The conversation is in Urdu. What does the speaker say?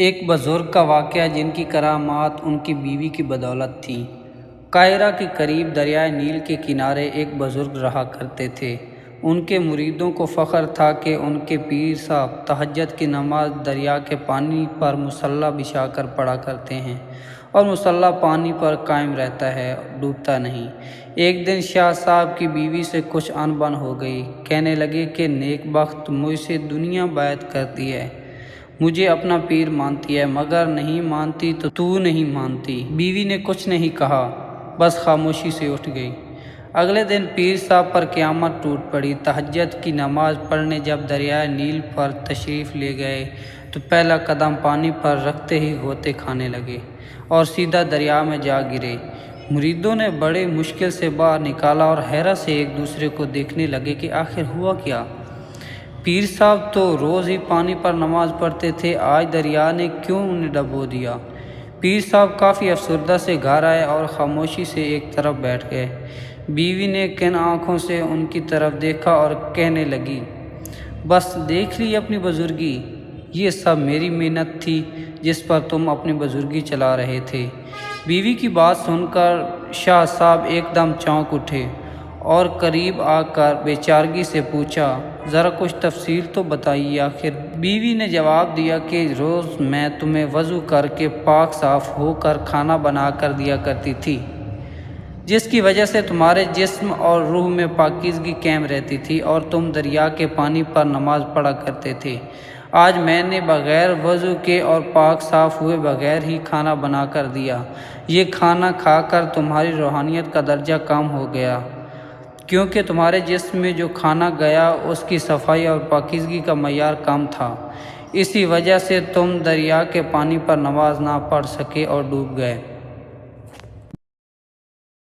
ایک بزرگ کا واقعہ جن کی کرامات ان کی بیوی کی بدولت تھی۔ قاہرہ کے قریب دریائے نیل کے کنارے ایک بزرگ رہا کرتے تھے۔ ان کے مریدوں کو فخر تھا کہ ان کے پیر صاحب تہجد کی نماز دریا کے پانی پر مصلی بچھا کر پڑھا کرتے ہیں، اور مصلی پانی پر قائم رہتا ہے، ڈوبتا نہیں۔ ایک دن شاہ صاحب کی بیوی سے کچھ ان بن ہو گئی۔ کہنے لگے کہ نیک بخت، مجھ سے دنیا بیعت کرتی ہے، مجھے اپنا پیر مانتی ہے، مگر نہیں مانتی تو نہیں مانتی۔ بیوی نے کچھ نہیں کہا، بس خاموشی سے اٹھ گئی۔ اگلے دن پیر صاحب پر قیامت ٹوٹ پڑی۔ تہجد کی نماز پڑھنے جب دریائے نیل پر تشریف لے گئے تو پہلا قدم پانی پر رکھتے ہی غوطے کھانے لگے اور سیدھا دریا میں جا گرے۔ مریدوں نے بڑے مشکل سے باہر نکالا اور حیرت سے ایک دوسرے کو دیکھنے لگے کہ آخر ہوا کیا۔ پیر صاحب تو روز ہی پانی پر نماز پڑھتے تھے، آج دریا نے کیوں انہیں ڈبو دیا؟ پیر صاحب کافی افسردہ سے گھر آئے اور خاموشی سے ایک طرف بیٹھ گئے۔ بیوی نے کن آنکھوں سے ان کی طرف دیکھا اور کہنے لگی، بس دیکھ لی اپنی بزرگی، یہ سب میری محنت تھی جس پر تم اپنی بزرگی چلا رہے تھے۔ بیوی کی بات سن کر شاہ صاحب ایک دم چونک اٹھے اور قریب آ کر بے چارگی سے پوچھا، ذرا کچھ تفصیل تو بتائیے آخر۔ بیوی نے جواب دیا کہ روز میں تمہیں وضو کر کے پاک صاف ہو کر کھانا بنا کر دیا کرتی تھی، جس کی وجہ سے تمہارے جسم اور روح میں پاکیزگی قائم رہتی تھی اور تم دریا کے پانی پر نماز پڑھا کرتے تھے۔ آج میں نے بغیر وضو کے اور پاک صاف ہوئے بغیر ہی کھانا بنا کر دیا۔ یہ کھانا کھا کر تمہاری روحانیت کا درجہ کم ہو گیا، کیونکہ تمہارے جسم میں جو کھانا گیا اس کی صفائی اور پاکیزگی کا معیار کم تھا، اسی وجہ سے تم دریا کے پانی پر نماز نہ پڑھ سکے اور ڈوب گئے۔